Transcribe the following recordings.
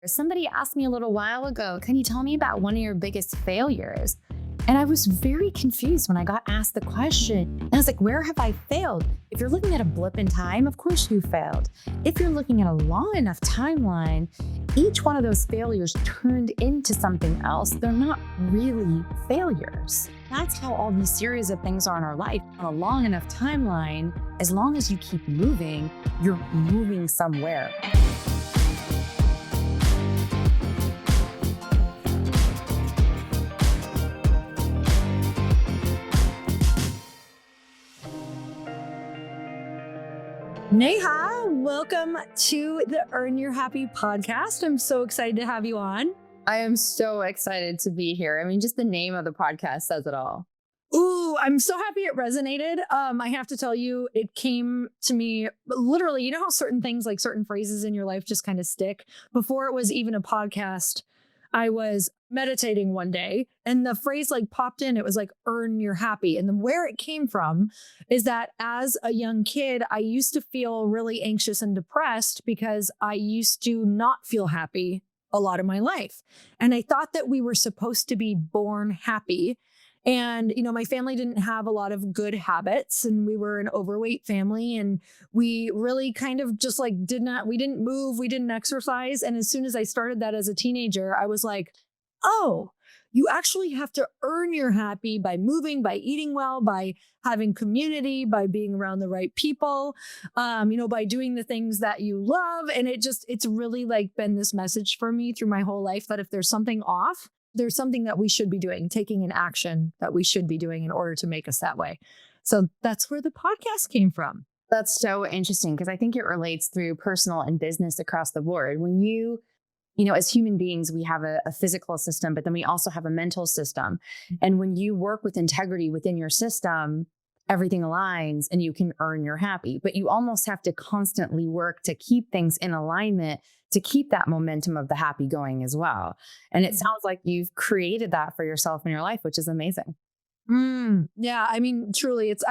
Somebody asked me a little while ago, can you tell me about one of your biggest failures? And I was very confused when I got asked the question. And I was like, where have I failed? If you're looking at a blip in time, of course you failed. If you're looking at a long enough timeline, each one of those failures turned into something else. They're not really failures. That's how all these series of things are in our life. On a long enough timeline, as long as you keep moving, you're moving somewhere. Neha, welcome to the Earn Your Happy podcast. I'm so excited to have you on. I am so excited to be here. I mean, just the name of the podcast says it all. Ooh, I'm so happy it resonated. I have to tell you, it came to me literally, you know how certain things, like certain phrases in your life just kind of stick? Before it was even a podcast, I was meditating one day and the phrase like popped in. It was like, earn your happy. And then where it came from is that as a young kid, I used to feel really anxious and depressed because I used to not feel happy a lot of my life. And I thought that we were supposed to be born happy. And, you know, my family didn't have a lot of good habits and we were an overweight family and we really kind of just like we didn't move, we didn't exercise. And as soon as I started that as a teenager, I was like, oh, you actually have to earn your happy by moving, by eating well, by having community, by being around the right people, by doing the things that you love. And it's really like been this message for me through my whole life that if there's something off, there's something that we should be doing, taking an action that we should be doing in order to make us that way. So that's where the podcast came from. That's so interesting because I think it relates through personal and business across the board. When you know, as human beings, we have a physical system, but then we also have a mental system. And when you work with integrity within your system, everything aligns and you can earn your happy. But you almost have to constantly work to keep things in alignment, to keep that momentum of the happy going as well. And it sounds like you've created that for yourself in your life, which is amazing. Yeah. I mean, truly, it's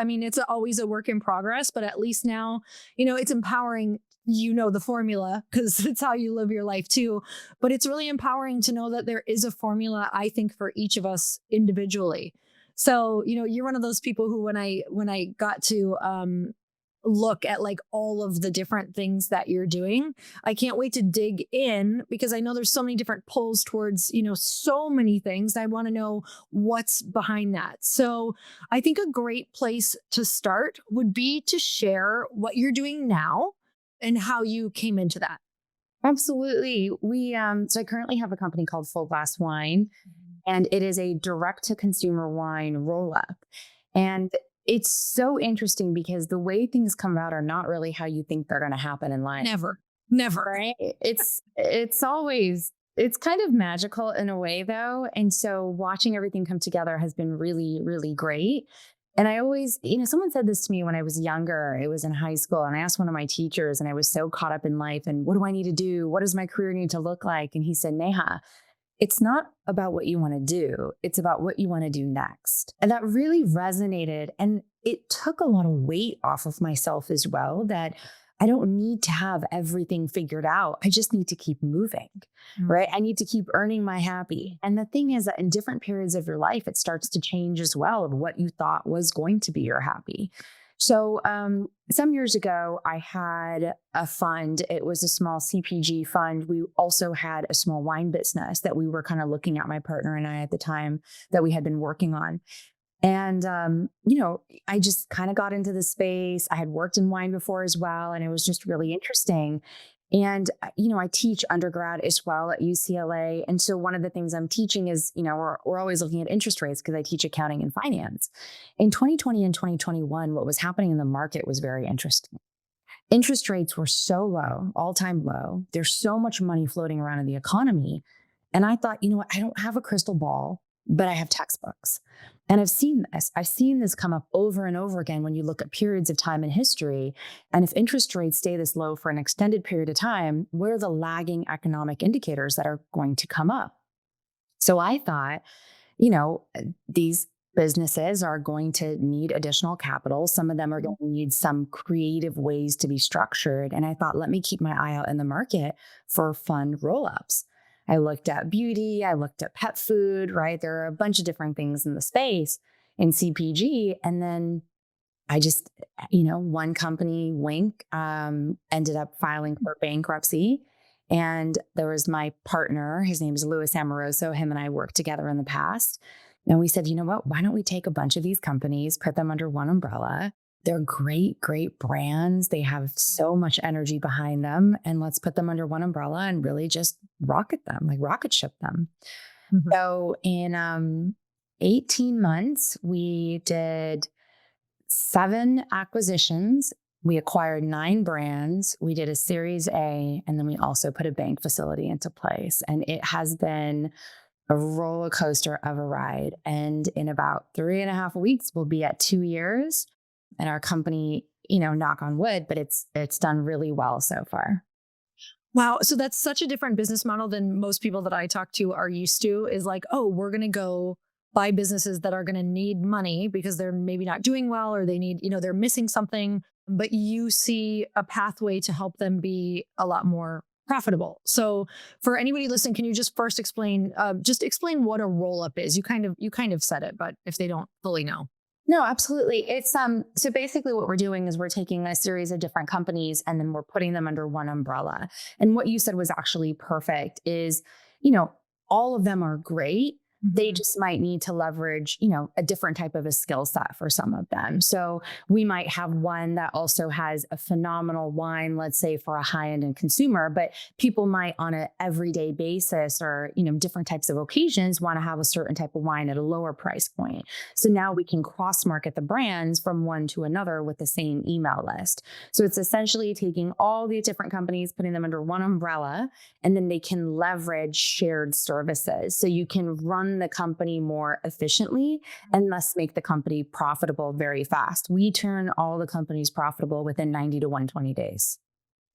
always a work in progress, but at least now, it's empowering, the formula because it's how you live your life too. But it's really empowering to know that there is a formula, I think, for each of us individually. So, you're one of those people who, when I got to, look at like all of the different things that you're doing, I can't wait to dig in because I know there's so many different pulls towards, so many things. I want to know what's behind that. So I think a great place to start would be to share what you're doing now and how you came into that. Absolutely. So I currently have a company called Full Glass Wine, and it is a direct to consumer wine roll up. And it's so interesting because the way things come out are not really how you think they're going to happen in life. Never. Right? It's kind of magical in a way though. And so watching everything come together has been really, really great. And I always, someone said this to me when I was younger, it was in high school. And I asked one of my teachers and I was so caught up in life and what do I need to do? What does my career need to look like? And he said, Neha, it's not about what you want to do. It's about what you want to do next. And that really resonated. And it took a lot of weight off of myself as well, that I don't need to have everything figured out. I just need to keep moving, right? I need to keep earning my happy. And the thing is that in different periods of your life, it starts to change as well of what you thought was going to be your happy. So some years ago, I had a fund. It was a small CPG fund. We also had a small wine business that we were kind of looking at, my partner and I at the time, that we had been working on. And, I just kind of got into the space. I had worked in wine before as well. And it was just really interesting. And, I teach undergrad as well at UCLA. And so one of the things I'm teaching is, we're always looking at interest rates because I teach accounting and finance. In 2020 and 2021, what was happening in the market was very interesting. Interest rates were so low, all-time low. There's so much money floating around in the economy. And I thought, I don't have a crystal ball, but I have textbooks. And I've seen this come up over and over again when you look at periods of time in history. And if interest rates stay this low for an extended period of time, what are the lagging economic indicators that are going to come up? So I thought, these businesses are going to need additional capital. Some of them are going to need some creative ways to be structured. And I thought, let me keep my eye out in the market for fun roll-ups. I looked at beauty, I looked at pet food, right? There are a bunch of different things in the space in CPG. And then I just, one company, Wink, ended up filing for bankruptcy. And there was my partner, his name is Louis Amoroso. Him and I worked together in the past. And we said, you know what, why don't we take a bunch of these companies, put them under one umbrella? They're great, great brands. They have so much energy behind them. And let's put them under one umbrella and really just rocket them, like rocket ship them. Mm-hmm. So in 18 months, we did 7 acquisitions. We acquired 9 brands. We did a Series A, and then we also put a bank facility into place. And it has been a roller coaster of a ride. And in about 3.5 weeks, we'll be at 2 years. And our company, knock on wood, but it's done really well so far. Wow. So that's such a different business model than most people that I talk to are used to, is like, oh, we're going to go buy businesses that are going to need money because they're maybe not doing well, or they need, they're missing something, but you see a pathway to help them be a lot more profitable. So for anybody listening, can you just first explain what a roll-up is? You kind of said it, but if they don't fully know. No, absolutely. It's so basically what we're doing is we're taking a series of different companies and then we're putting them under one umbrella. And what you said was actually perfect is, all of them are great. They just might need to leverage, a different type of a skill set for some of them. So we might have one that also has a phenomenal wine, let's say for a high-end consumer, but people might on an everyday basis or, different types of occasions want to have a certain type of wine at a lower price point. So now we can cross-market the brands from one to another with the same email list. So it's essentially taking all these different companies, putting them under one umbrella, and then they can leverage shared services. So you can run the company more efficiently and thus make the company profitable very fast. We turn all the companies profitable within 90 to 120 days.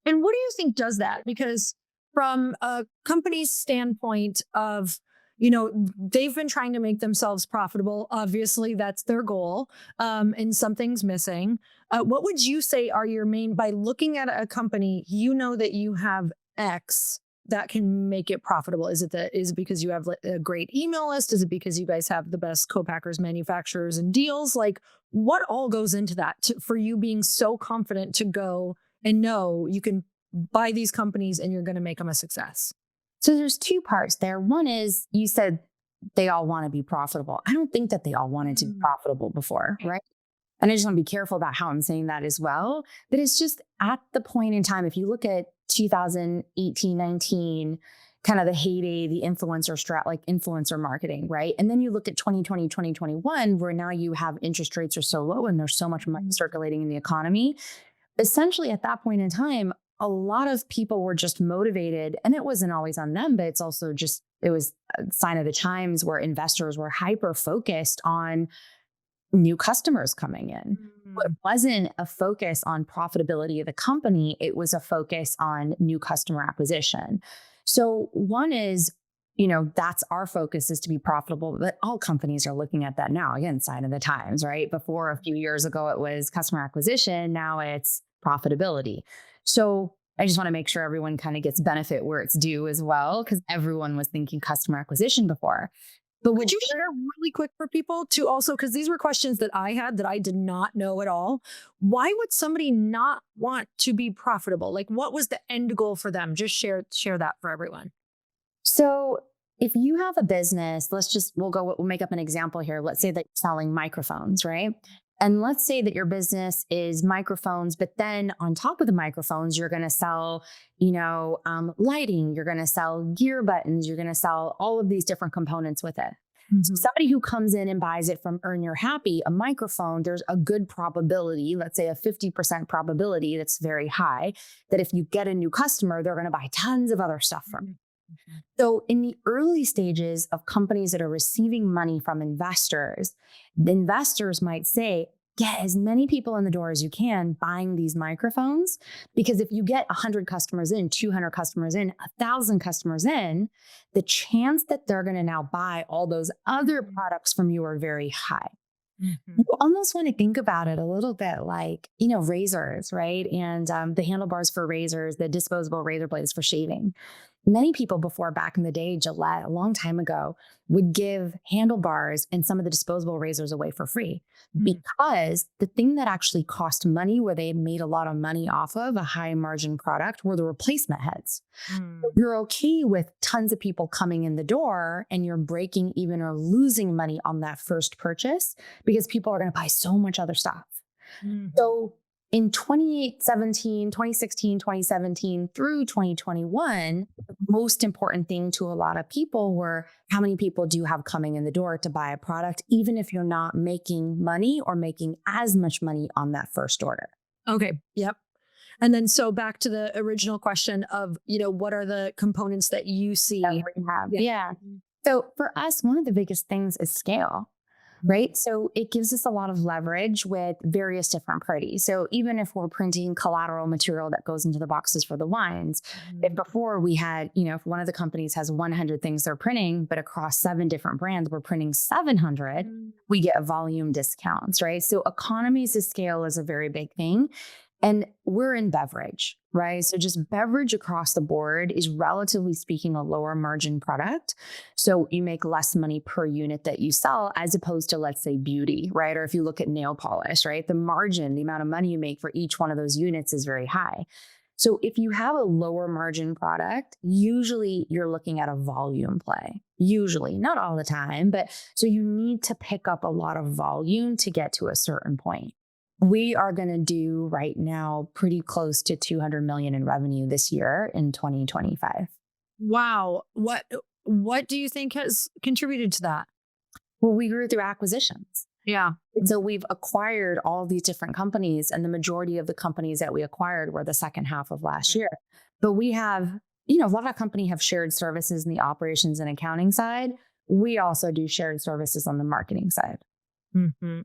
And what do you think does that? Because from a company's standpoint of, they've been trying to make themselves profitable. Obviously, that's their goal. And something's missing. What would you say are your main, by looking at a company, that you have X that can make it profitable? Is it because you have a great email list? Is it because you guys have the best co-packers, manufacturers, and deals? Like, what all goes into that for you being so confident to go and know you can buy these companies and you're going to make them a success? So there's 2 parts there. One is, you said they all want to be profitable. I don't think that they all wanted to be profitable before, right? And I just want to be careful about how I'm saying that as well. But it's just at the point in time, if you look at 2018, 19, kind of the heyday, the influencer marketing, right? And then you look at 2020, 2021, where now you have interest rates are so low and there's so much money circulating in the economy. Essentially at that point in time, a lot of people were just motivated, and it wasn't always on them, but it's also just, it was a sign of the times where investors were hyper focused on new customers coming in. It wasn't a focus on profitability of the company. It was a focus on new customer acquisition. So one is, that's our focus, is to be profitable, but all companies are looking at that now. Again, sign of the times, right? Before, a few years ago, it was customer acquisition. Now it's profitability. So I just want to make sure everyone kind of gets benefit where it's due as well, because everyone was thinking customer acquisition before. But would you share really quick for people to also, because these were questions that I had that I did not know at all. Why would somebody not want to be profitable? Like, what was the end goal for them? Just share that for everyone. So if you have a business, we'll make up an example here. Let's say that you're selling microphones, right? And let's say that your business is microphones, but then on top of the microphones, you're going to sell, lighting, you're going to sell gear buttons, you're going to sell all of these different components with it. So somebody who comes in and buys it from Earn Your Happy, a microphone, there's a good probability, let's say a 50% probability that's very high, that if you get a new customer, they're going to buy tons of other stuff from you. So in the early stages of companies that are receiving money from investors, the investors might say, get as many people in the door as you can buying these microphones. Because if you get 100 customers in, 200 customers in, 1,000 customers in, the chance that they're going to now buy all those other products from you are very high. Mhm. You almost want to think about it a little bit like, razors, right? And the handlebars for razors, the disposable razor blades for shaving. Many people before, back in the day, Gillette, a long time ago, would give handlebars and some of the disposable razors away for free because the thing that actually cost money, where they made a lot of money off of a high margin product, were the replacement heads. So Mm. you're okay with tons of people coming in the door and you're breaking even or losing money on that first purchase because people are going to buy so much other stuff. Mhm. So in 2017, 2016, 2017 through 2021, the most important thing to a lot of people were how many people do you have coming in the door to buy a product, even if you're not making money or making as much money on that first order. Okay. Yep. And then so back to the original question of, what are the components that you see? That we have. Yeah. Yeah. So for us, one of the biggest things is scale. Right. So it gives us a lot of leverage with various different parties. So even if we're printing collateral material that goes into the boxes for the wines, if before we had, if one of the companies has 100 things they're printing, but across 7 different brands, we're printing 700, we get volume discounts, right? So economies of scale is a very big thing. And we're in beverage, right? So just beverage across the board is, relatively speaking, a lower margin product. So you make less money per unit that you sell as opposed to, let's say, beauty, right? Or if you look at nail polish, right? The margin, the amount of money you make for each one of those units is very high. So if you have a lower margin product, usually you're looking at a volume play. Usually, not all the time, but so you need to pick up a lot of volume to get to a certain point. We are going to do right now pretty close to 200 million in revenue this year in 2025. Wow. What do you think has contributed to that? Well, we grew through acquisitions. Yeah. And so we've acquired all these different companies, and the majority of the companies that we acquired were the second half of last year. But we have, a lot of companies have shared services in the operations and accounting side. We also do shared services on the marketing side. Mm-hmm.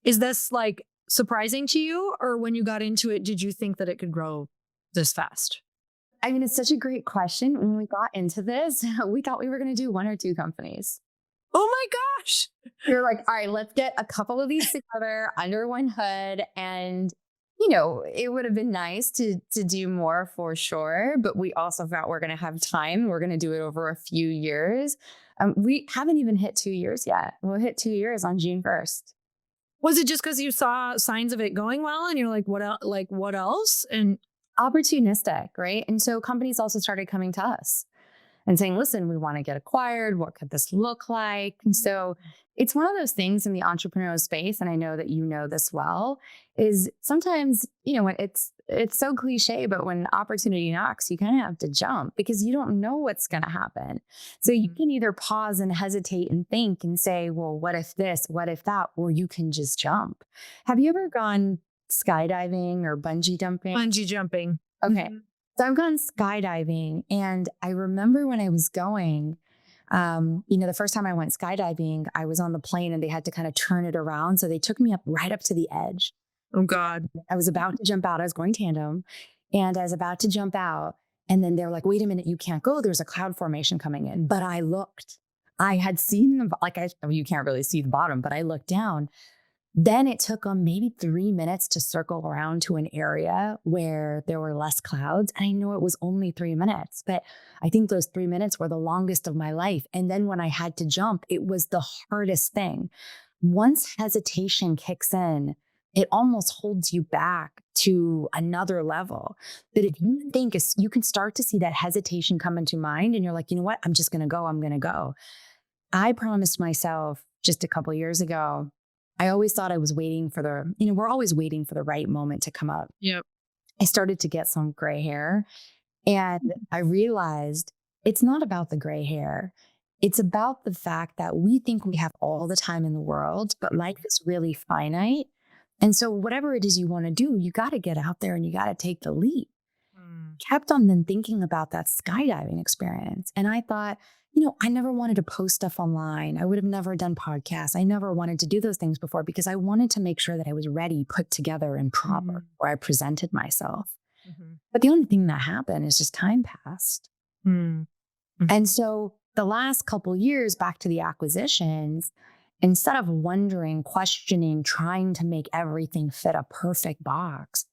Is this like surprising to you, or when you got into it, did you think that it could grow this fast? I mean, it's such a great question. When we got into this, we thought we were going to do 1 or 2 companies. Oh my gosh. We were like, all right, let's get a couple of these together under one hood. And, it would have been nice to do more for sure. But we also thought we're going to have time. We're going to do it over a few years. We haven't even hit 2 years yet. We'll hit 2 years on June 1st. Was it just because you saw signs of it going well and you're like, what else? And Opportunistic, right? And so companies also started coming to us and saying, listen, we want to get acquired. What could this look like? And so it's one of those things in the entrepreneurial space, and I know that you know this well, is sometimes, it's so cliche, but when opportunity knocks, you kind of have to jump because you don't know what's going to happen. So you can either pause and hesitate and think and say, well, what if this, what if that, or you can just jump. Have you ever gone skydiving or bungee jumping? bungee jumping. Okay. So I've gone skydiving, and I remember when I was going, the first time I went skydiving, I was on the plane and they had to kind of turn it around. So they took me up right up to the edge. Oh God. I was about to jump out. I was going tandem, and I was about to jump out. And then they're like, wait a minute, you can't go. There's a cloud formation coming in. But I looked. I had seen you can't really see the bottom, but I looked down. Then it took them maybe 3 minutes to circle around to an area where there were less clouds. And I know it was only 3 minutes, but I think those 3 minutes were the longest of my life. And then when I had to jump, it was the hardest thing. Once hesitation kicks in, it almost holds you back to another level. But if you think you can start to see that hesitation come into mind, and you're like, you know what? I'm just going to go. I'm going to go. I promised myself just a couple of years ago, I always thought I was waiting for we're always waiting for the right moment to come up. Yep. I started to get some gray hair, and I realized it's not about the gray hair. It's about the fact that we think we have all the time in the world, but life is really finite. And so whatever it is you want to do, you got to get out there and you got to take the leap. kept on then thinking about that skydiving experience. And I thought, I never wanted to post stuff online. I would have never done podcasts. I never wanted to do those things before because I wanted to make sure that I was ready, put together, and proper where I presented myself. But the only thing that happened is just time passed. And so the last couple years back to the acquisitions, instead of wondering, questioning, trying to make everything fit a perfect box,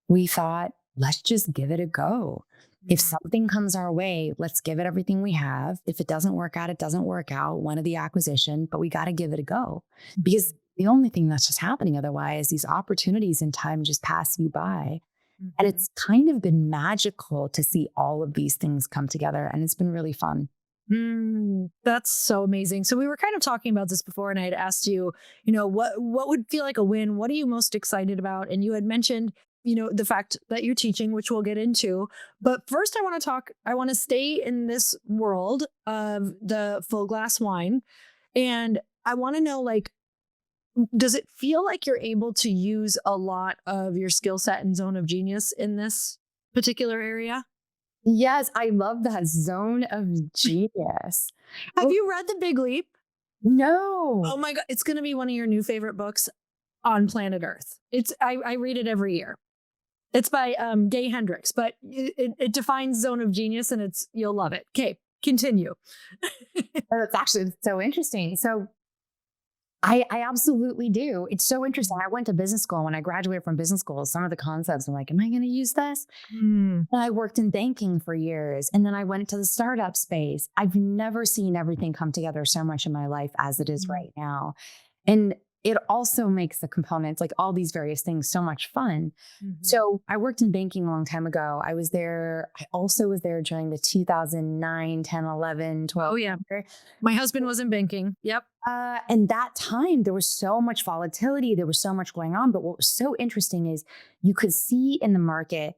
we thought, let's just give it a go. If something comes our way, let's give it everything we have. If it doesn't work out, it doesn't work out. One of the acquisition, but we got to give it a go because the only thing that's just happening otherwise, these opportunities in time just pass you by. And it's kind of been magical to see all of these things come together. And it's been really fun. That's so amazing. So we were kind of talking about this before, and I had asked you, what would feel like a win? What are you most excited about? And you had mentioned, the fact that you're teaching, which we'll get into. But first I want to stay in this world of the full glass wine. And I want to know, does it feel like you're able to use a lot of your skill set and zone of genius in this particular area? Yes, I love that zone of genius. Have you read The Big Leap? No. Oh my God. It's going to be one of your new favorite books on planet Earth. I read it every year. It's by Gay Hendricks, but it defines zone of genius, and you'll love it. Okay, continue. That's actually so interesting. So I absolutely do. It's so interesting. I went to business school. When I graduated from business school, some of the concepts, I'm like, am I going to use this? And I worked in banking for years. And then I went into the startup space. I've never seen everything come together so much in my life as it is right now. And it also makes the components, like all these various things, so much fun. So I worked in banking a long time ago. I also was there during the 2009, 10, 11, 12. Oh, yeah. My husband was in banking. Yep. And that time, there was so much volatility. There was so much going on. But what was so interesting is you could see in the market,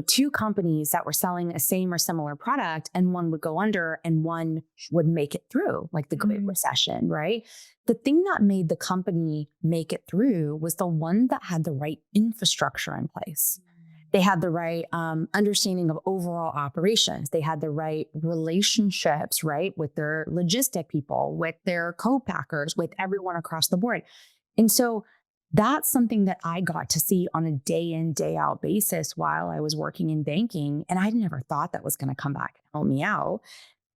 two companies that were selling a same or similar product, and one would go under and one would make it through, like the Great Recession, right? The thing that made the company make it through was the one that had the right infrastructure in place. They had the right understanding of overall operations. They had the right relationships, right, with their logistic people, with their co-packers, with everyone across the board. And so that's something that I got to see on a day in, day out basis while I was working in banking. And I never thought that was going to come back and help me out.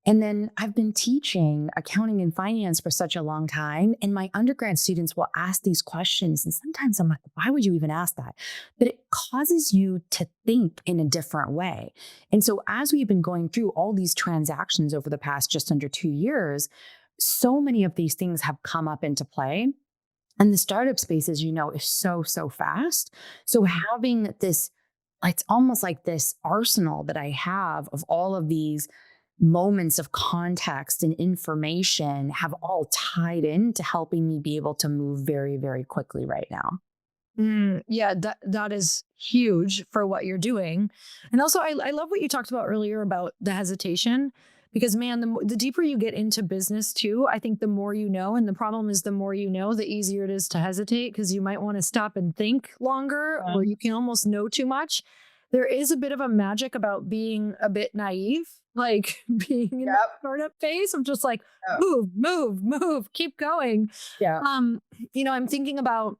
And then I've been teaching accounting and finance for such a long time. And my undergrad students will ask these questions. And sometimes I'm like, why would you even ask that? But it causes you to think in a different way. And so as we've been going through all these transactions over the past just under 2 years, so many of these things have come up into play. And the startup space, as you know, is so, so fast. So having this, it's almost like this arsenal that I have of all of these moments of context and information have all tied into helping me be able to move very, very quickly right now. Yeah, that is huge for what you're doing. And also, I love what you talked about earlier about the hesitation. Because, man, the deeper you get into business, too, I think the more you know. And the problem is the more you know, the easier it is to hesitate because you might want to stop and think longer, or you can almost know too much. There is a bit of a magic about being a bit naive, like being in that startup phase. I'm just like, move, keep going. Yeah. I'm thinking about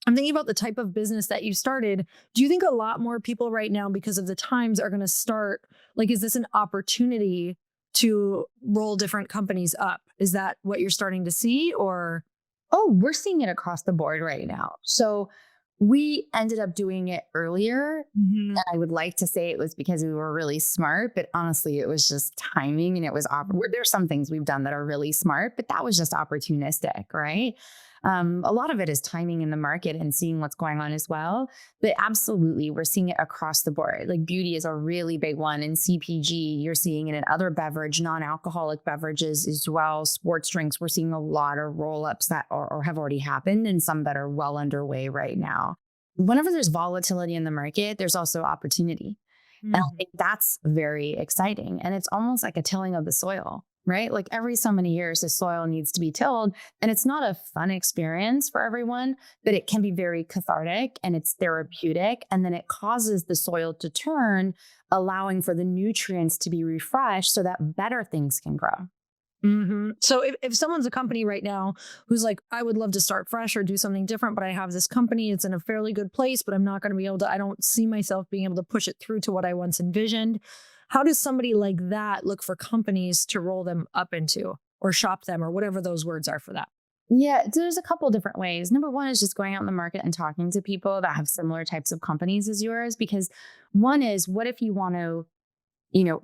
the type of business that you started. Do you think a lot more people right now, because of the times, are going to start, is this an opportunity to roll different companies up? Is that what you're starting to see, or? Oh, we're seeing it across the board right now. So we ended up doing it earlier. And I would like to say it was because we were really smart, but honestly, it was just timing, and it was, there's some things we've done that are really smart, but that was just opportunistic, right? A lot of it is timing in the market and seeing what's going on as well. But absolutely, we're seeing it across the board. Like beauty is a really big one in CPG. You're seeing it in other non-alcoholic beverages as well. Sports drinks, we're seeing a lot of roll-ups that or have already happened, and some that are well underway right now. Whenever there's volatility in the market, there's also opportunity. And I think that's very exciting. And it's almost like a tilling of the soil. right? Like every so many years, the soil needs to be tilled. And it's not a fun experience for everyone, but it can be very cathartic and it's therapeutic. And then it causes the soil to turn, allowing for the nutrients to be refreshed so that better things can grow. So if someone's a company right now who's like, I would love to start fresh or do something different, but I have this company, it's in a fairly good place, but I'm not going to be able to, I don't see myself being able to push it through to what I once envisioned. How does somebody like that look for companies to roll them up into or shop them or whatever those words are for that? Yeah, there's a couple different ways. Number one is just going out in the market and talking to people that have similar types of companies as yours. Because one is, what if you want to,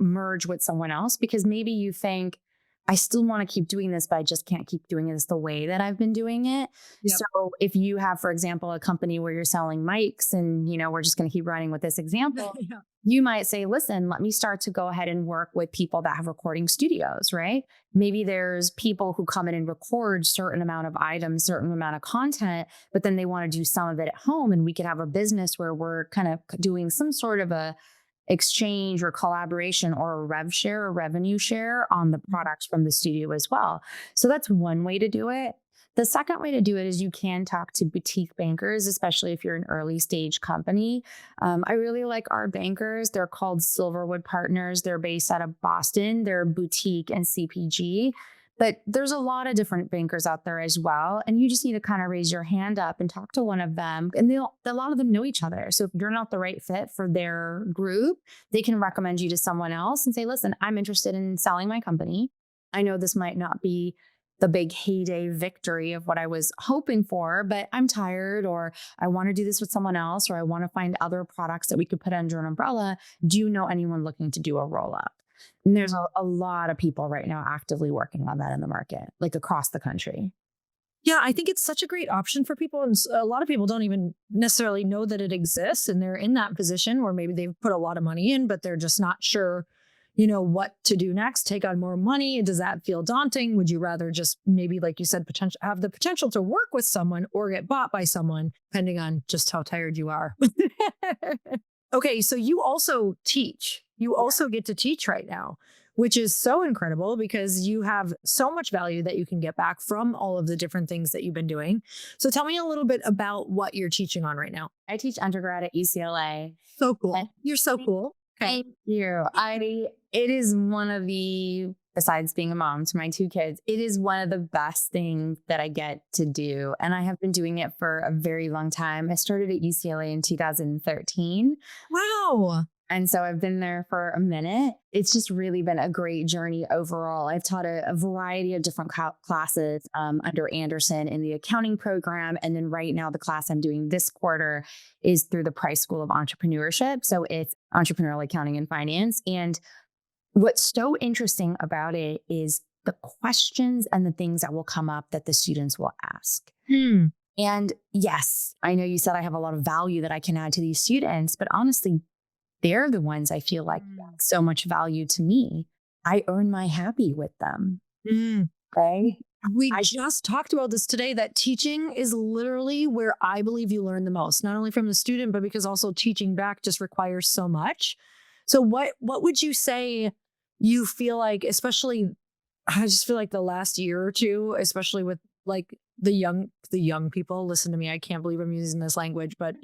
merge with someone else? Because maybe you think, I still want to keep doing this, but I just can't keep doing this the way that I've been doing it. Yep. So if you have, for example, a company where you're selling mics and, we're just going to keep running with this example, Yeah. you might say, listen, let me start to go ahead and work with people that have recording studios, right? Maybe there's people who come in and record certain amount of items, certain amount of content, but then they want to do some of it at home. And we could have a business where we're kind of doing some sort of a exchange or collaboration or a rev share or revenue share on the products from the studio as well. So that's one way to do it. The second way to do it is you can talk to boutique bankers, especially if you're an early stage company. I really like our bankers. They're called Silverwood Partners. They're based out of Boston. They're boutique and CPG. But there's a lot of different bankers out there as well. And you just need to kind of raise your hand up and talk to one of them. And a lot of them know each other. So if you're not the right fit for their group, they can recommend you to someone else and say, listen, I'm interested in selling my company. I know this might not be the big heyday victory of what I was hoping for, but I'm tired, or I want to do this with someone else, or I want to find other products that we could put under an umbrella. Do you know anyone looking to do a roll up? And there's a lot of people right now actively working on that in the market, like across the country. Yeah, I think it's such a great option for people. And a lot of people don't even necessarily know that it exists. And they're in that position where maybe they've put a lot of money in, but they're just not sure, what to do next, take on more money. Does that feel daunting? Would you rather just maybe, like you said, have the potential to work with someone or get bought by someone, depending on just how tired you are? Okay, so you also teach. You also get to teach right now, which is so incredible because you have so much value that you can get back from all of the different things that you've been doing. So tell me a little bit about what you're teaching on right now. I teach undergrad at UCLA. So cool. You're so cool. Okay. Thank you. It is one of besides being a mom to my two kids, it is one of the best things that I get to do. And I have been doing it for a very long time. I started at UCLA in 2013. Wow. And so I've been there for a minute. It's just really been a great journey overall. I've taught a variety of different classes under Anderson in the accounting program. And then right now, the class I'm doing this quarter is through the Price School of Entrepreneurship. So it's entrepreneurial accounting and finance. And what's so interesting about it is the questions and the things that will come up that the students will ask. And yes, I know you said I have a lot of value that I can add to these students, but honestly, they're the ones I feel like add so much value to me. I earn my happy with them. Right? We just talked about this today, that teaching is literally where I believe you learn the most, not only from the student, but because also teaching back just requires so much. So what would you say you feel like, especially, I just feel like the last year or two, especially with like the young people, listen to me, I can't believe I'm using this language, but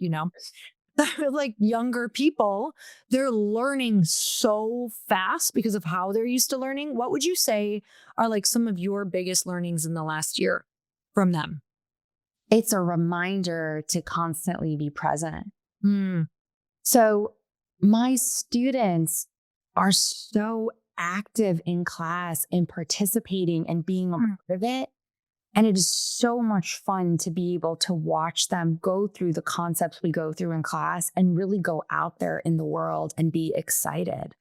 like younger people, they're learning so fast because of how they're used to learning. What would you say are like some of your biggest learnings in the last year from them? It's a reminder to constantly be present. So my students are so active in class and participating and being a part of it. And it is so much fun to be able to watch them go through the concepts we go through in class and really go out there in the world and be excited.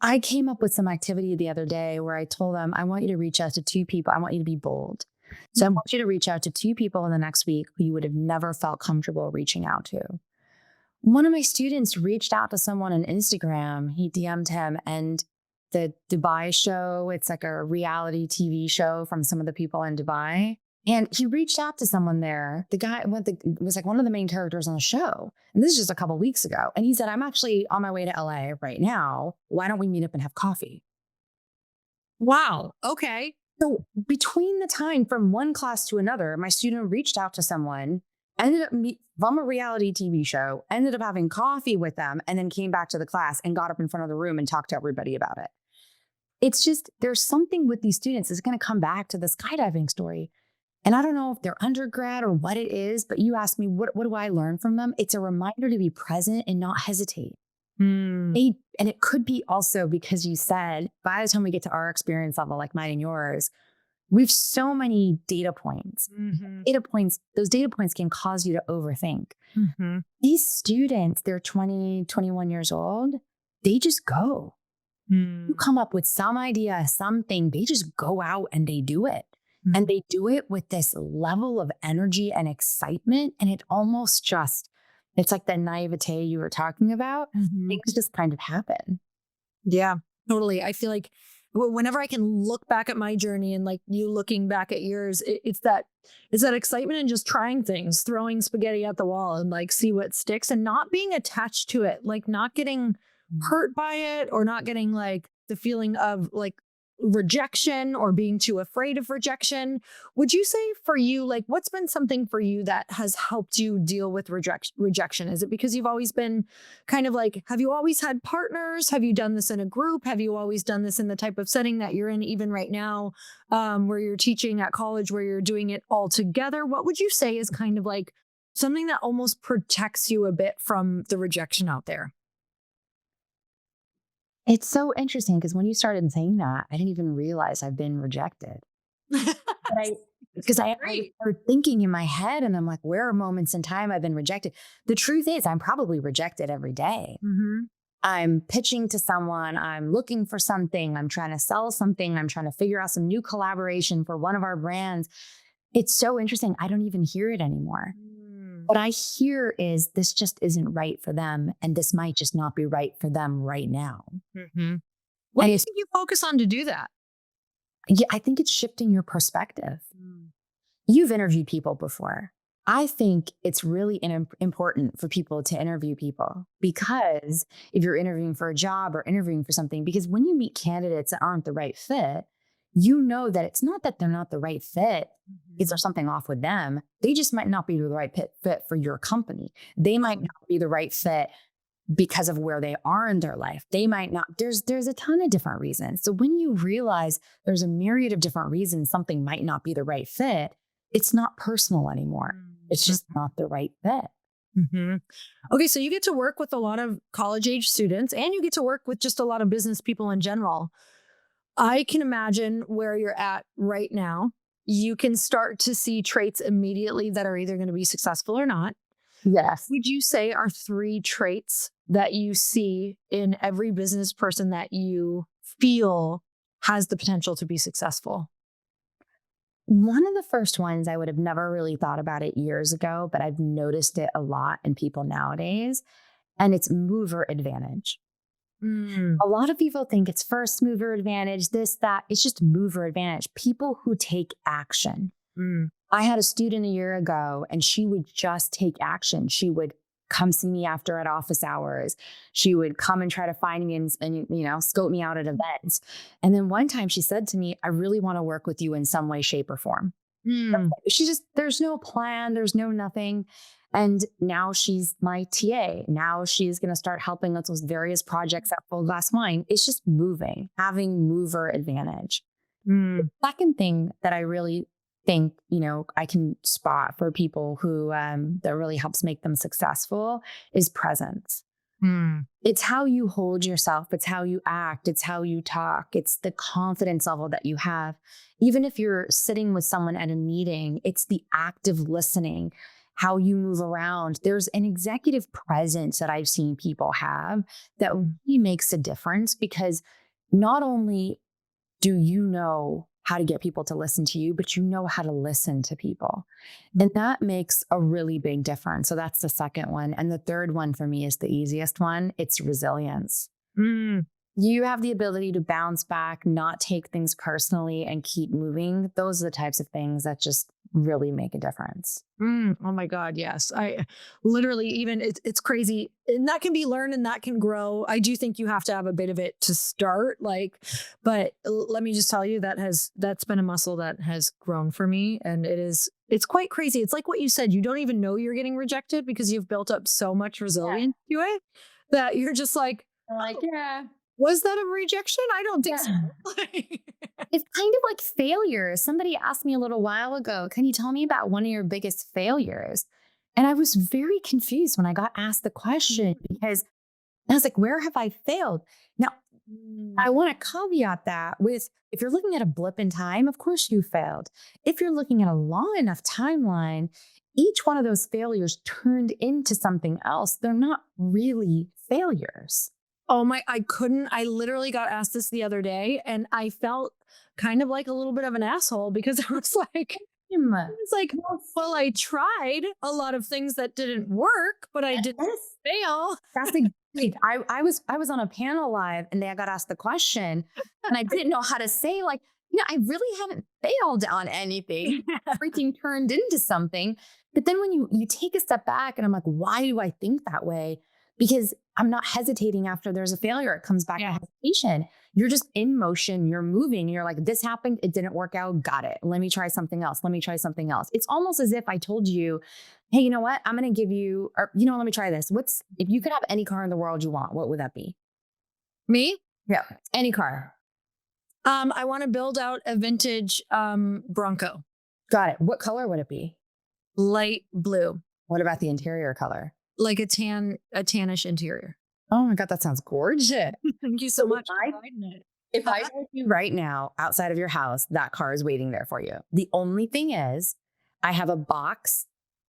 I came up with some activity the other day where I told them, I want you to reach out to two people. I want you to be bold. So I want you to reach out to two people in the next week who you would have never felt comfortable reaching out to. One of my students reached out to someone on Instagram. He DM'd him, and the Dubai show, it's like a reality TV show from some of the people in Dubai. And he reached out to someone there. The guy was like one of the main characters on the show. And this is just a couple of weeks ago. And he said, I'm actually on my way to LA right now. Why don't we meet up and have coffee? Wow. Okay. So between the time from one class to another, my student reached out to someone, ended up from a reality TV show, ended up having coffee with them, and then came back to the class and got up in front of the room and talked to everybody about it. It's just, there's something with these students. It's going to come back to the skydiving story. And I don't know if they're undergrad or what it is, but you asked me, what do I learn from them? It's a reminder to be present and not hesitate. Mm, And it could be also because you said by the time we get to our experience level, like mine and yours, we've so many data points. mhm, Those data points can cause you to overthink. mhm, These students, they're 20, 21 years old. They just go. You mm, come up with some idea, something, they just go out and they do it. And mhm, they do it with this level of energy and excitement. And it almost just, it's like the naivete you were talking about. mhm. Things just kind of happen. Yeah, totally. I feel like whenever I can look back at my journey and like you looking back at yours, it's that excitement and just trying things, throwing spaghetti at the wall and like see what sticks and not being attached to it, like not getting hurt by it or not getting like the feeling of like rejection or being too afraid of rejection. Would you say for you, like what's been something for you that has helped you deal with rejection? Is it because you've always been kind of like, have you always had partners? Have you done this in a group? Have you always done this in the type of setting that you're in, even right now, where you're teaching at college, where you're doing it all together? What would you say is kind of like something that almost protects you a bit from the rejection out there? It's so interesting because when you started saying that, I didn't even realize I've been rejected. But I was Great. started thinking in my head and I'm like, where are moments in time I've been rejected? The truth is I'm probably rejected every day. Hmm. I'm pitching to someone, I'm looking for something, I'm trying to sell something, I'm trying to figure out some new collaboration for one of our brands. It's so interesting. I don't even hear it anymore. Mm. What I hear is this just isn't right for them. And this might just not be right for them right now. Hmm. What And do you it's, think you focus on to do that? yeah, I think it's shifting your perspective. Mm. You've interviewed people before. I think it's really important for people to interview people because if you're interviewing for a job or interviewing for something, because when you meet candidates that aren't the right fit, you know that it's not that they're not the right fit. Is there Mhm. something off with them? They just might not be the right fit for your company. They might not be the right fit because of where they are in their life. They might not, there's a ton of different reasons. So when you realize there's a myriad of different reasons something might not be the right fit, it's not personal anymore. It's just not the right fit. Mm-hmm. Okay, so you get to work with a lot of college age students and you get to work with just a lot of business people in general. I can imagine where you're at right now. You can start to see traits immediately that are either going to be successful or not. Yes. Would you say are three traits that you see in every business person that you feel has the potential to be successful? One of the first ones I would have never really thought about it years ago, but I've noticed it a lot in people nowadays, and it's mover advantage. Mm, A lot of people think it's first mover advantage, this, that. It's just mover advantage. People who take action. mm, I had a student a year ago and she would just take action. She would come see me after at office hours. She would come and try to find me and scope me out at events. And then one time she said to me, I really want to work with you in some way, shape, or form. mm, She just, there's no plan, there's no nothing. And now she's my TA. Now she's going to start helping us with various projects at Full Glass Wine. It's just moving, having mover advantage. mm, Second thing that I really think, I can spot for people who that really helps make them successful is presence. mm, It's how you hold yourself, it's how you act, it's how you talk, it's the confidence level that you have. Even if you're sitting with someone at a meeting, it's the active listening, how you move around. There's an executive presence that I've seen people have that really makes a difference because not only do you know how to get people to listen to you, but you know how to listen to people. And that makes a really big difference. So that's the second one. And the third one for me is the easiest one. It's resilience. mm. You have the ability to bounce back, not take things personally, and keep moving. Those are the types of things that just really make a difference. Oh my God. Yes. I literally even it's crazy. And that can be learned and that can grow. I do think you have to have a bit of it to start. But let me just tell you that's been a muscle that has grown for me. And it's quite crazy. It's like what you said, you don't even know you're getting rejected because you've built up so much Yeah. resilience to it that you're just like, I'm like, oh, yeah. was that a rejection? I don't think so. Yeah. It's kind of like failure. Somebody asked me a little while ago, can you tell me about one of your biggest failures? And I was very confused when I got asked the question because I was like, where have I failed? Now, Mm. I want to caveat that with if you're looking at a blip in time, of course you failed. If you're looking at a long enough timeline, each one of those failures turned into something else. They're not really failures. I literally got asked this the other day and I felt kind of like a little bit of an asshole because Hmm. I was like, well, I tried a lot of things that didn't work, but I didn't Yes. fail. That's exactly. I was on a panel live and I got asked the question and I didn't know how to say like, I really haven't failed on anything. Everything turned into something. But then when you take a step back and I'm like, why do I think that way? Because I'm not hesitating after there's a failure. It comes back to Yeah. hesitation. You're just in motion, you're moving, you're like, this happened, it didn't work out, got it. Let me try something else. Let me try something else. It's almost as if I told you, hey, you know what? I'm going to give you, or, let me try this. If you could have any car in the world you want, what would that be? Me? Yeah. Any car. I want to build out a vintage Bronco, Got it. What color would it be? light blue, What about the interior color? like a tannish interior. Oh my God, that sounds gorgeous. Thank you so So much for I- providing it. If I told you right now, outside of your house, that car is waiting there for you. The only thing is, I have a box,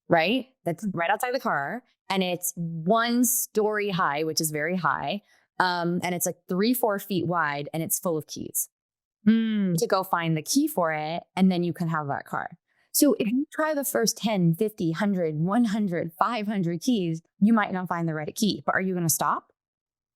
right? That's right outside the car, and it's 1 story high, which is very high. And it's like 3-4 feet wide, and it's full of keys. To go find the key for it, and then you can have that car. So if you try the first 10, 50, 100, 100, 500 keys, you might not find the right key. But are you going to stop?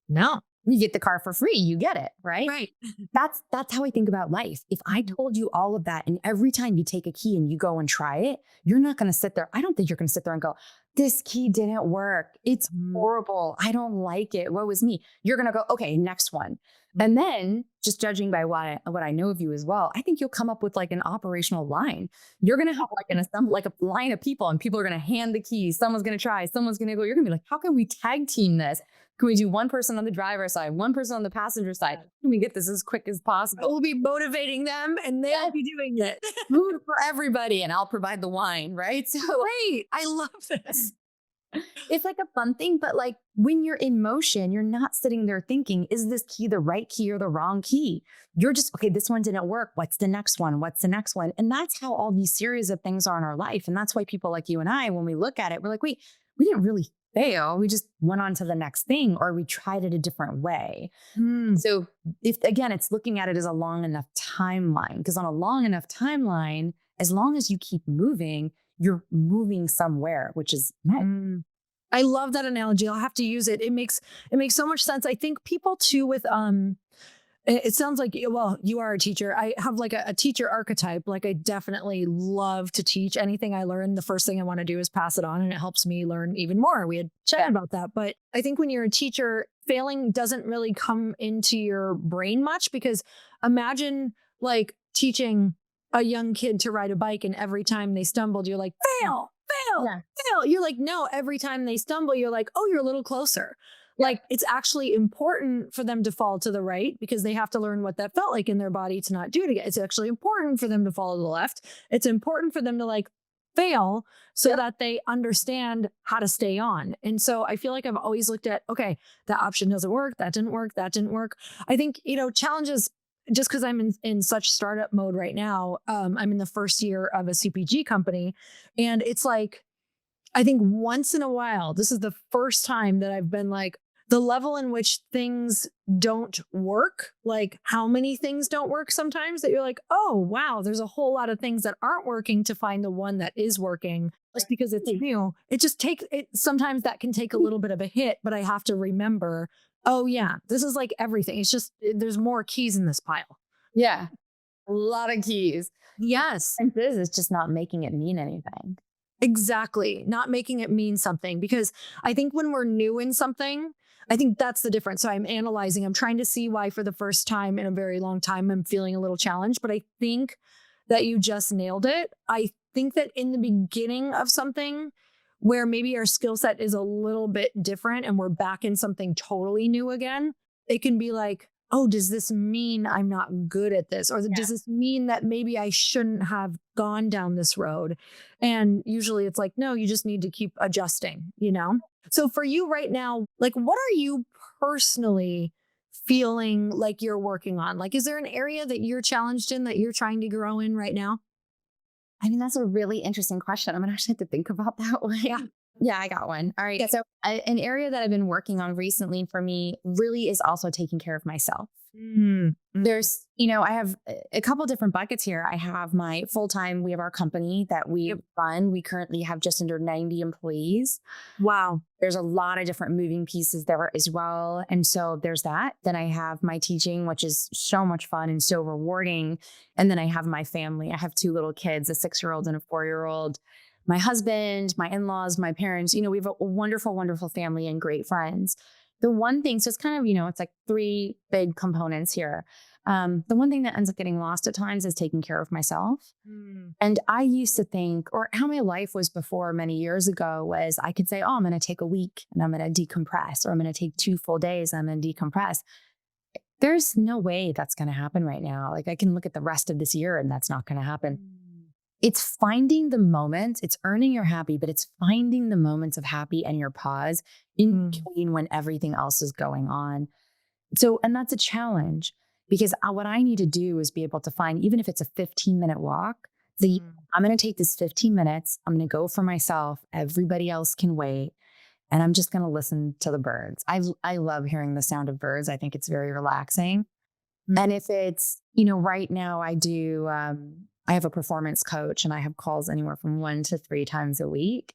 No. You get the car for free, you get it, right? Right. That's how I think about life. If I told you all of that, and every time you take a key and you go and try it, you're not going to sit there. I don't think you're going to sit there and go, this key didn't work. It's horrible. I don't like it. What was me? You're going to go, okay, next one. And then just judging by what I know of you as well, I think you'll come up with like an operational line. You're going to have like a line of people, and people are going to hand the keys. Someone's going to try, someone's going to go. You're going to be like, how can we tag team this? Can we do one person on the driver's side, one person on the passenger side? Can we get this as quick as possible? We'll be motivating them and they'll be doing it. Food for everybody, and I'll provide the wine, right? So Great. I love this. it's like a fun thing, but like when you're in motion, you're not sitting there thinking, is this key the right key or the wrong key? You're just, okay, this one didn't work. What's the next one? What's the next one? And that's how all these series of things are in our life. And that's why people like you and I, when we look at it, we're like, wait, we didn't really fail. We just went on to the next thing, or we tried it a different way. So if again, it's looking at it as a long enough timeline, because on a long enough timeline, as long as you keep moving, you're moving somewhere, which is nice. I love that analogy. I'll have to use it. It makes so much sense. I think people too with it sounds like, well, you are a teacher. I have like a teacher archetype. Like I definitely love to teach. Anything I learn, the first thing I want to do is pass it on, and it helps me learn even more. We had chatted about that. But I think when you're a teacher, failing doesn't really come into your brain much, because imagine like teaching a young kid to ride a bike, and every time they stumbled, you're like, fail, fail, fail. You're like, no, every time they stumble, you're like, oh, you're a little closer. Like it's actually important for them to fall to the right, because they have to learn what that felt like in their body to not do it again. It's actually important for them to fall to the left. It's important for them to like fail so that they understand how to stay on. And so I feel like I've always looked at, okay, that option doesn't work. That didn't work. That didn't work. I think, challenges, just because I'm in such startup mode right now, I'm in the first year of a CPG company. And it's like, I think once in a while, this is the first time that I've been like, the level in which things don't work, like how many things don't work sometimes, that you're like, oh, wow, there's a whole lot of things that aren't working to find the one that is working, just because it's new. It just takes it. Sometimes that can take a little bit of a hit, but I have to remember, oh yeah, this is like everything. It's just, there's more keys in this pile. Yeah. A lot of keys. Yes. And this is just not making it mean anything. Exactly. Not making it mean something, because I think when we're new in something, I think that's the difference. So I'm analyzing, I'm trying to see why for the first time in a very long time, I'm feeling a little challenged, but I think that you just nailed it. I think that in the beginning of something where maybe our skill set is a little bit different and we're back in something totally new again, it can be like, oh, does this mean I'm not good at this? Or does this mean that maybe I shouldn't have gone down this road? And usually it's like, no, you just need to keep adjusting, you know? So for you right now, like, what are you personally feeling like you're working on? Like, is there an area that you're challenged in that you're trying to grow in right now? I mean, that's a really interesting question. I'm gonna actually have to think about that one. Yeah. Yeah, I got one. All right. So, an area that I've been working on recently for me really is also taking care of myself. Mm. There's, I have a couple different buckets here. I have my full time, we have our company that we run. We currently have just under 90 employees. Wow. There's a lot of different moving pieces there as well. And so there's that. Then I have my teaching, which is so much fun and so rewarding. And then I have my family. I have two little kids, a 6-year-old and a 4-year-old. My husband, my in-laws, my parents, we have a wonderful, wonderful family and great friends. The one thing, so it's kind of, it's like three big components here. The one thing that ends up getting lost at times is taking care of myself. Mm. And I used to think, or how my life was before many years ago, was I could say, oh, I'm going to take a week and I'm going to decompress, or I'm going to take 2 full days and I'm going to decompress. There's no way that's going to happen right now. Like I can look at the rest of this year and that's not going to happen. It's finding the moments, it's earning your happy, but it's finding the moments of happy and your pause in between when everything else is going on. So, and that's a challenge because what I need to do is be able to find, even if it's a 15-minute walk, I'm going to take this 15 minutes. I'm going to go for myself. Everybody else can wait. And I'm just going to listen to the birds. I love hearing the sound of birds. I think it's very relaxing. And if it's, right now I have a performance coach and I have calls anywhere from 1 to 3 times a week.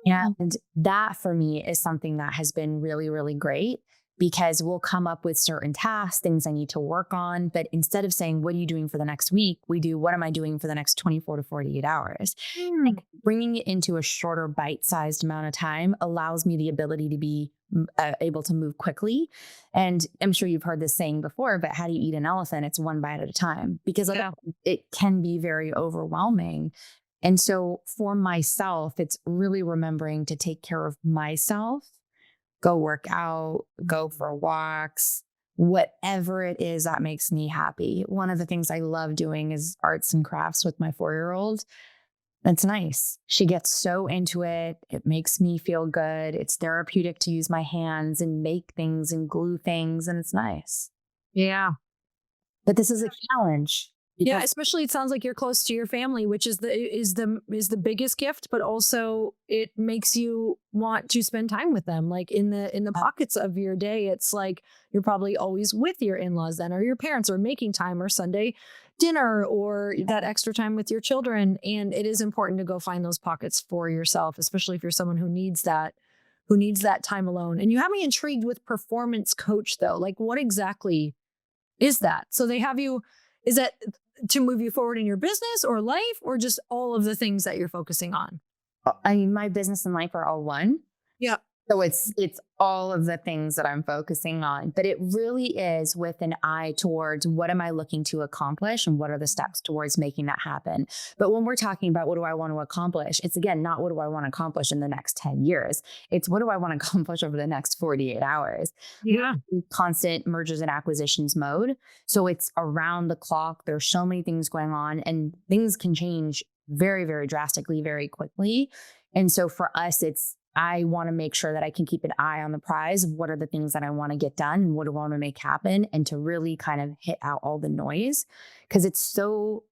And that for me is something that has been really, really great because we'll come up with certain tasks, things I need to work on. But instead of saying, what are you doing for the next week? We do, what am I doing for the next 24 to 48 hours? Like bringing it into a shorter bite-sized amount of time allows me the ability to be able to move quickly. And I'm sure you've heard this saying before, but how do you eat an elephant? It's one bite at a time because it can be very overwhelming. And so for myself, it's really remembering to take care of myself, go work out, go for walks, whatever it is that makes me happy. One of the things I love doing is arts and crafts with my 4-year-old. It's nice. She gets so into it. It makes me feel good. It's therapeutic to use my hands and make things and glue things. And it's nice. Yeah. But this is a challenge. Yeah, especially it sounds like you're close to your family, which is the biggest gift, but also it makes you want to spend time with them. Like in the pockets of your day, it's like you're probably always with your in-laws then, or your parents, or making time, or Sunday dinner, or that extra time with your children. And it is important to go find those pockets for yourself, especially if you're someone who needs that time alone. And you have me intrigued with performance coach though. Like what exactly is that? So they have you, is that to move you forward in your business or life, or just all of the things that you're focusing on? I mean, my business and life are all one. Yeah. So it's all of the things that I'm focusing on, but it really is with an eye towards what am I looking to accomplish and what are the steps towards making that happen. But when we're talking about what do I want to accomplish, it's again, not what do I want to accomplish in the next 10 years. It's what do I want to accomplish over the next 48 hours. Yeah. Constant mergers and acquisitions mode. So it's around the clock. There's so many things going on and things can change very, very drastically, very quickly. And so for us, I want to make sure that I can keep an eye on the prize of what are the things that I want to get done and what do I want to make happen, and to really kind of hit out all the noise, because it's so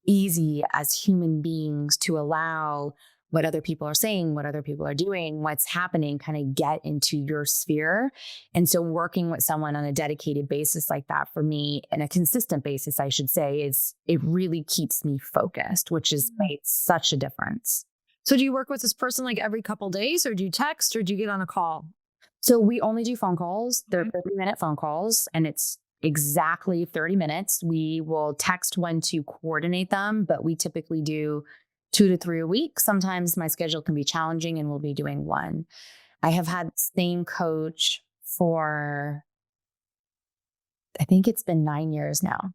easy as human beings to allow what other people are saying, what other people are doing, what's happening, kind of get into your sphere. And so working with someone on a dedicated basis like that for me, and a consistent basis, I should say, it really keeps me focused, which has made such a difference. So do you work with this person like every couple days, or do you text, or do you get on a call? So we only do phone calls. They're 30-minute phone calls, and it's exactly 30 minutes. We will text when to coordinate them, but we typically do 2 to 3 a week. Sometimes my schedule can be challenging and we'll be doing one. I have had the same coach for, I think it's been 9 years now.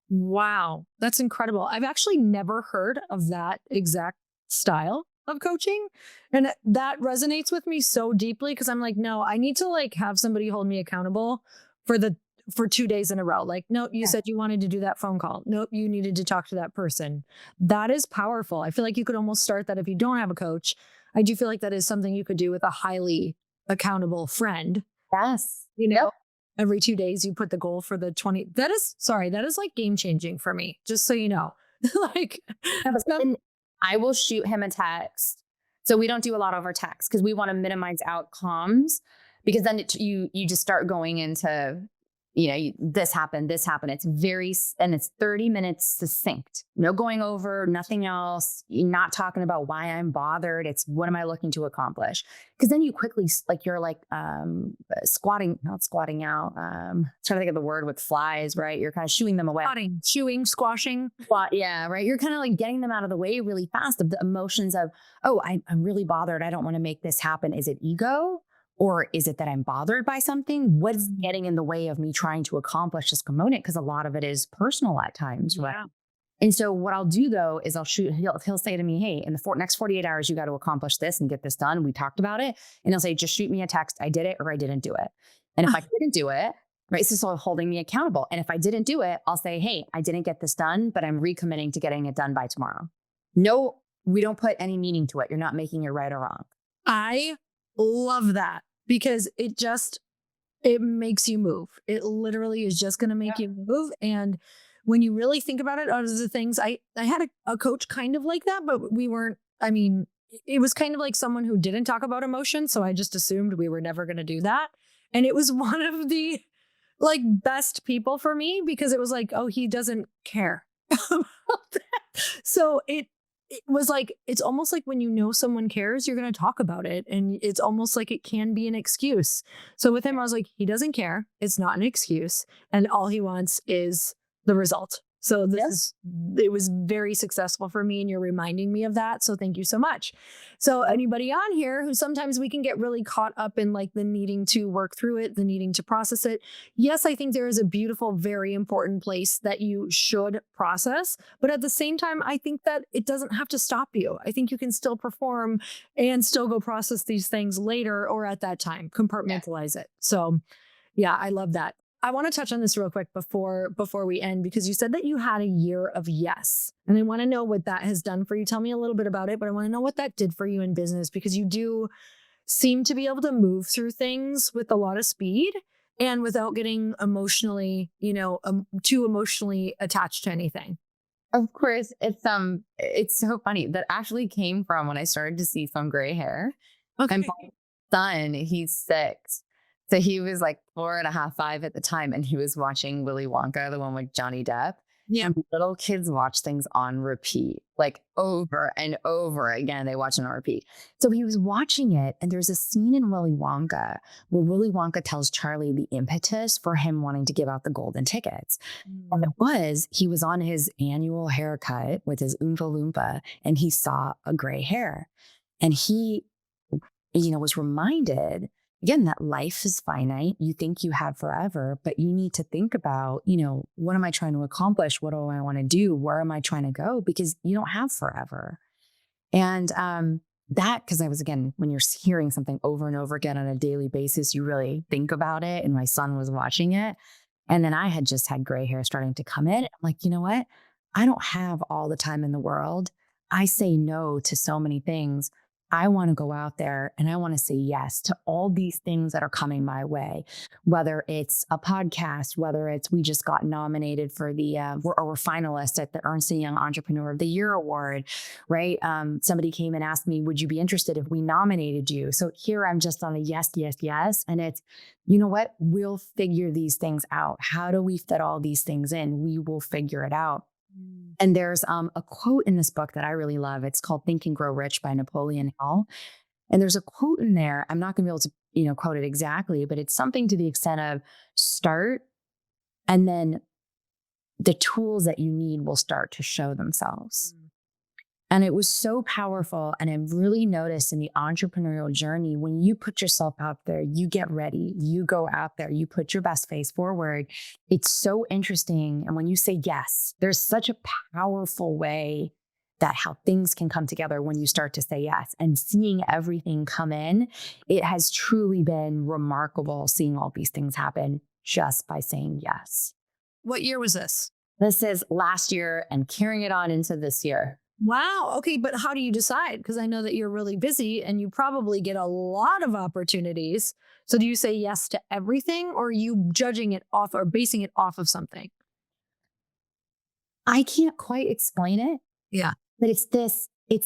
Wow, that's incredible. I've actually never heard of that exact style of coaching. And that resonates with me so deeply because I'm like, no, I need to like have somebody hold me accountable for the for 2 days in a row. Like, nope, you Yeah. said you wanted to do that phone call. Nope, you needed to talk to that person. That is powerful. I feel like you could almost start that if you don't have a coach. I do feel like that is something you could do with a highly accountable friend. Yes. You Yep. know, every 2 days you put the goal for the 20. That is like game changing for me, just so you know. Like, Yeah, but some- then I will shoot him a text. So we don't do a lot over text because we want to minimize outcomes because then you just start going into, this happened, this happened. It's and it's 30 minutes succinct. No going over, nothing else. You're not talking about why I'm bothered. It's what am I looking to accomplish? Because then you quickly you're like not squatting out. Trying to think of the word with flies, right? You're kind of shooing them away. Potting, chewing, squashing. Yeah, right. You're kind of like getting them out of the way really fast of the emotions of, oh, I'm really bothered. I don't want to make this happen. Is it ego? Or is it that I'm bothered by something? What's getting in the way of me trying to accomplish this component? Because a lot of it is personal at times, right? Yeah. And so what I'll do though is he'll say to me, hey, in the next 48 hours, you got to accomplish this and get this done. We talked about it. And he'll say, just shoot me a text. I did it or I didn't do it. And if I didn't do it, right, it's just sort of holding me accountable. And if I didn't do it, I'll say, hey, I didn't get this done, but I'm recommitting to getting it done by tomorrow. No, we don't put any meaning to it. You're not making it right or wrong. I love that because it makes you move. It literally is just going to make you move. And when you really think about it, out of the things I had a coach kind of like that, but we weren't, I mean, it was kind of like someone who didn't talk about emotion. So I just assumed we were never going to do that. And it was one of the like best people for me because it was like, oh, he doesn't care about that. So it was like, it's almost like when you know someone cares, you're going to talk about it. And it's almost like it can be an excuse. So with him, I was like, he doesn't care. It's not an excuse. And all he wants is the result. So it was very successful for me. And you're reminding me of that. So thank you so much. So anybody on here who sometimes we can get really caught up in like the needing to work through it, the needing to process it. Yes, I think there is a beautiful, very important place that you should process. But at the same time, I think that it doesn't have to stop you. I think you can still perform and still go process these things later or at that time, compartmentalize it. So yeah, I love that. I want to touch on this real quick before we end, because you said that you had a year of yes. And I want to know what that has done for you. Tell me a little bit about it, but I want to know what that did for you in business, because you do seem to be able to move through things with a lot of speed and without getting emotionally, too emotionally attached to anything. Of course, it's so funny. That actually came from when I started to see some gray hair. Okay. And my son, he's 6. So he was like 4.5, 5 at the time. And he was watching Willy Wonka, the one with Johnny Depp. Yeah. And little kids watch things on repeat, like over and over again. They watch it on repeat. So he was watching it. And there's a scene in Willy Wonka where Willy Wonka tells Charlie the impetus for him wanting to give out the golden tickets. And he was on his annual haircut with his Oompa Loompa and he saw a gray hair. And he, was reminded again, that life is finite. You think you have forever, but you need to think about, what am I trying to accomplish? What do I want to do? Where am I trying to go? Because you don't have forever. And because I was, again, when you're hearing something over and over again on a daily basis, you really think about it. And my son was watching it. And then I had just had gray hair starting to come in. I'm like, you know what? I don't have all the time in the world. I say no to so many things. I want to go out there and I want to say yes to all these things that are coming my way, whether it's a podcast, whether it's we just got nominated for we're finalists at the Ernst & Young Entrepreneur of the Year Award, right? Somebody came and asked me, would you be interested if we nominated you? So here I'm just on a yes, yes, yes. And it's, you know what? We'll figure these things out. How do we fit all these things in? We will figure it out. And there's a quote in this book that I really love. It's called Think and Grow Rich by Napoleon Hill. And there's a quote in there. I'm not going to be able to, quote it exactly, but it's something to the extent of start, And then the tools that you need will start to show themselves. And it was so powerful. And I really noticed in the entrepreneurial journey, when you put yourself out there, you get ready, you go out there, you put your best face forward. It's so interesting. And when you say yes, there's such a powerful way that how things can come together when you start to say yes, and seeing everything come in. It has truly been remarkable seeing all these things happen just by saying yes. What year was this? This is last year and carrying it on into this year. Wow. Okay. But how do you decide? Because I know that you're really busy and you probably get a lot of opportunities. So do you say yes to everything, or are you judging it off or basing it off of something? I can't quite explain it, Yeah. but it's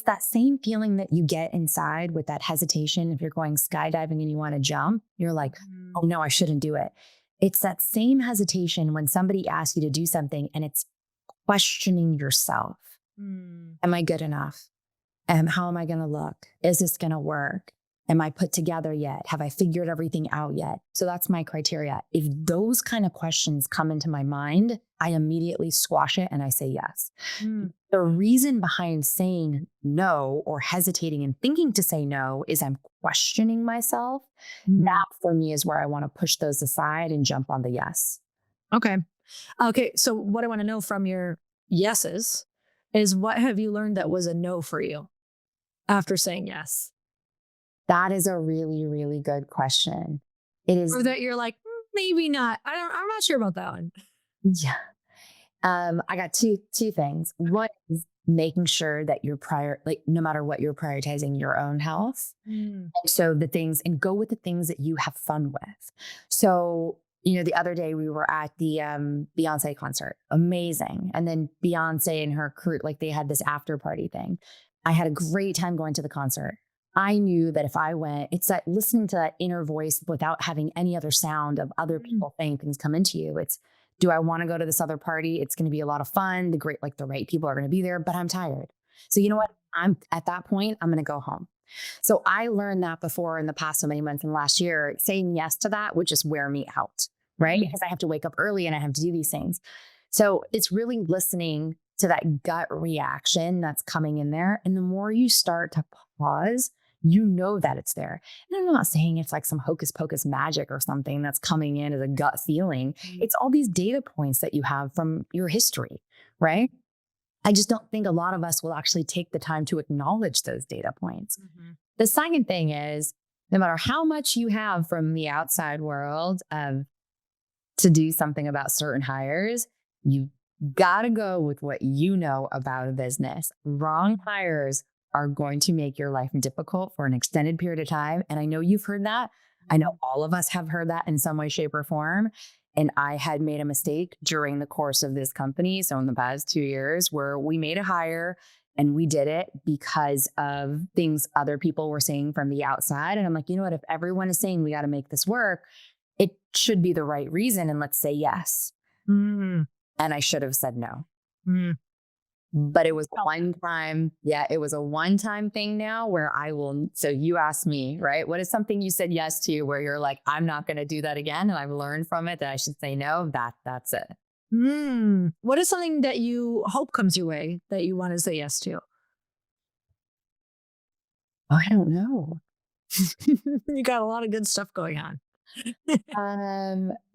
that same feeling that you get inside with that hesitation. If you're going skydiving and you want to jump, you're like, oh no, I shouldn't do it. It's that same hesitation when somebody asks you to do something and it's questioning yourself. Am I good enough? How am I going to look? Is this going to work? Am I put together yet? Have I figured everything out yet? So that's my criteria. If those kind of questions come into my mind, I immediately squash it and I say yes. The reason behind saying no or hesitating and thinking to say no is I'm questioning myself. That for me is where I want to push those aside and jump on the yes. Okay. Okay. So what I want to know from your yeses is, what have you learned that was a no for you after saying yes? That is a really, really good question. It is. Or that you're like, maybe not. I'm not sure about that one. Yeah. I got two things. One is making sure that you're no matter what, you're prioritizing your own health. And so and go with the things that you have fun with. So, the other day we were at the Beyonce concert, amazing. And then Beyonce and her crew, like they had this after party thing. I had a great time going to the concert. I knew that if I went, it's that listening to that inner voice without having any other sound of other people saying things come into you. It's, do I want to go to this other party? It's going to be a lot of fun. The right people are going to be there, but I'm tired. So you know what? I'm at that point, I'm going to go home. So I learned that before in the past so many months and last year, saying yes to that would just wear me out, right? Because I have to wake up early and I have to do these things. So it's really listening to that gut reaction that's coming in there. And the more you start to pause, you know that it's there. And I'm not saying it's like some hocus pocus magic or something that's coming in as a gut feeling. It's all these data points that you have from your history, right? I just don't think a lot of us will actually take the time to acknowledge those data points. The second thing is, no matter how much you have from the outside world to do something about certain hires, you got to go with what you know about a business. Wrong hires are going to make your life difficult for an extended period of time. And I know you've heard that. I know all of us have heard that in some way, shape, or form. And I had made a mistake during the course of this company. So in the past 2 years, where we made a hire and we did it because of things other people were saying from the outside. And I'm like, you know what? If everyone is saying we got to make this work, it should be the right reason. And let's say yes. And I should have said no. But it was one time. Yeah, it was a one-time thing now where so you asked me, right? What is something you said yes to where you're like, I'm not going to do that again. And I've learned from it that I should say no. That's it. What is something that you hope comes your way that you want to say yes to? Oh, I don't know. You got a lot of good stuff going on.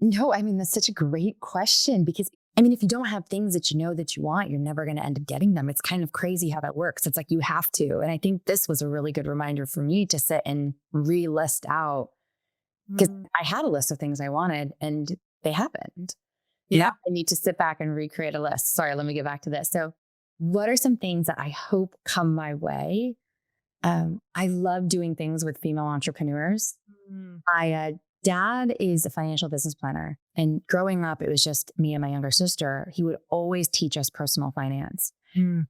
No, I mean, that's such a great question because if you don't have things that you know that you want, you're never going to end up getting them. It's kind of crazy how that works. It's like you have to. And I think this was a really good reminder for me to sit and re-list out, because I had a list of things I wanted and they happened. Yeah. Now I need to sit back and recreate a list. Sorry, let me get back to this. So what are some things that I hope come my way? I love doing things with female entrepreneurs. My dad is a financial business planner. And growing up, it was just me and my younger sister. He would always teach us personal finance.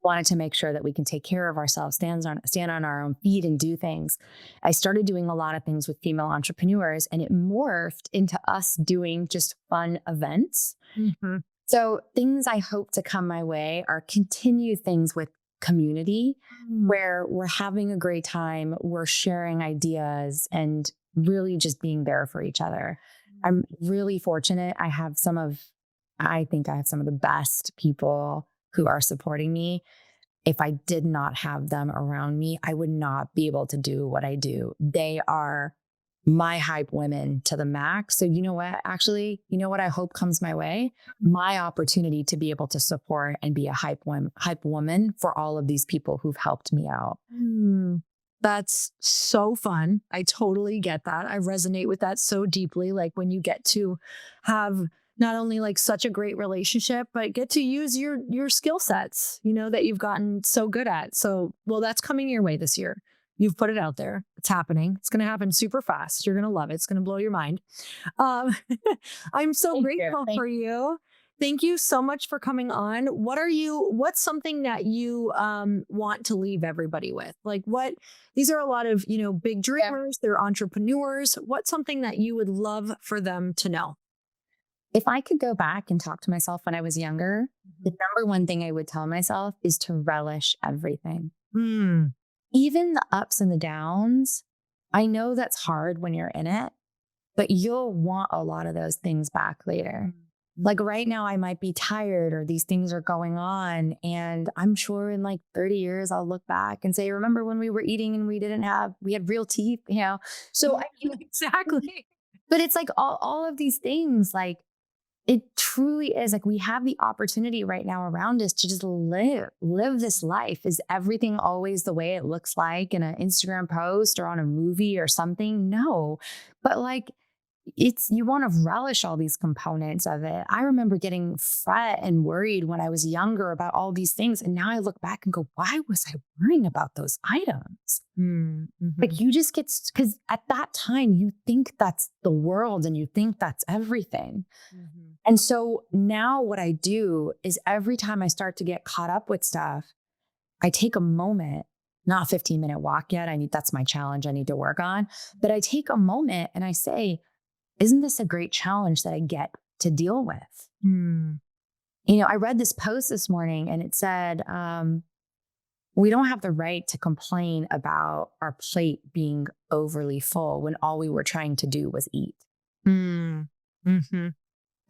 Wanted to make sure that we can take care of ourselves, stand on our own feet and do things. I started doing a lot of things with female entrepreneurs and it morphed into us doing just fun events. So things I hope to come my way are continued things with community where we're having a great time, we're sharing ideas and really just being there for each other. I'm really fortunate. I have some of I think I have some of the best people who are supporting me. If I did not have them around me, I would not be able to do what I do. They are my hype women to the max. So you know what? Actually, you know what I hope comes my way? My opportunity to be able to support and be a hype woman for all of these people who've helped me out. Hmm. That's so fun. I totally get that. I resonate with that so deeply. Like when you get to have not only like such a great relationship, but get to use your skill sets, that you've gotten so good at. So, well, that's coming your way this year. You've put it out there. It's happening. It's going to happen super fast. You're going to love it. It's going to blow your mind. Um, I'm so Thank you. grateful for you. Thank you so much for coming on. What's something that you want to leave everybody with? Like these are a lot of, big dreamers, they're entrepreneurs. What's something that you would love for them to know? If I could go back and talk to myself when I was younger, the number one thing I would tell myself is to relish everything. Mm. Even the ups and the downs. I know that's hard when you're in it, but you'll want a lot of those things back later. Like right now, I might be tired or these things are going on. And I'm sure in like 30 years, I'll look back and say, remember when we were eating and we had real teeth, So Exactly. but it's like all of these things, like it truly is like we have the opportunity right now around us to just live this life. Is everything always the way it looks like in an Instagram post or on a movie or something? No, but like you want to relish all these components of it. I remember getting fret and worried when I was younger about all these things. And now I look back and go, why was I worrying about those items? Mm-hmm. Like you just get, because at that time you think that's the world and you think that's everything. Mm-hmm. And so now what I do is every time I start to get caught up with stuff, I take a moment, not a 15-minute walk yet. That's my challenge I need to work on. But I take a moment and I say, isn't this a great challenge that I get to deal with? Mm. I read this post this morning and it said, we don't have the right to complain about our plate being overly full when all we were trying to do was eat. Mm. Mm-hmm.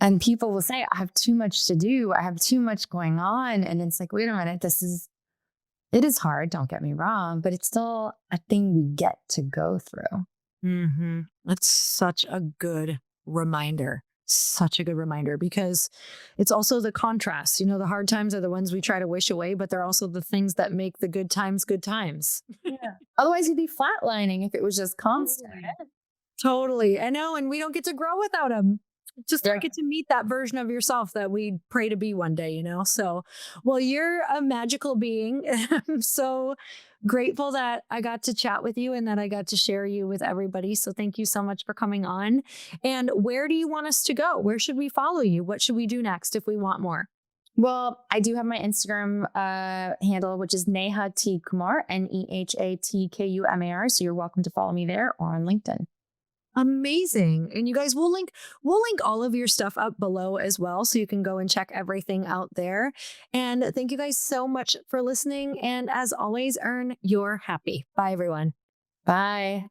And people will say, I have too much to do. I have too much going on. And it's like, wait a minute, it is hard. Don't get me wrong, but it's still a thing we get to go through. Mm-hmm. That's such a good reminder. Such a good reminder because it's also the contrast. The hard times are the ones we try to wish away, but they're also the things that make the good times good times. Yeah. Otherwise, you'd be flatlining if it was just constant. Totally. I know. And we don't get to grow without them. Just don't get to meet that version of yourself that we pray to be one day, So, well, you're a magical being. I'm so grateful that I got to chat with you and that I got to share you with everybody. So thank you so much for coming on. And where do you want us to go? Where should we follow you? What should we do next if we want more? Well, I do have my Instagram handle, which is Neha T Kumar, NEHATKUMAR. So you're welcome to follow me there or on LinkedIn. Amazing. And you guys, we'll link all of your stuff up below as well. So you can go and check everything out there. And thank you guys so much for listening. And as always, earn your happy. Bye, everyone. Bye.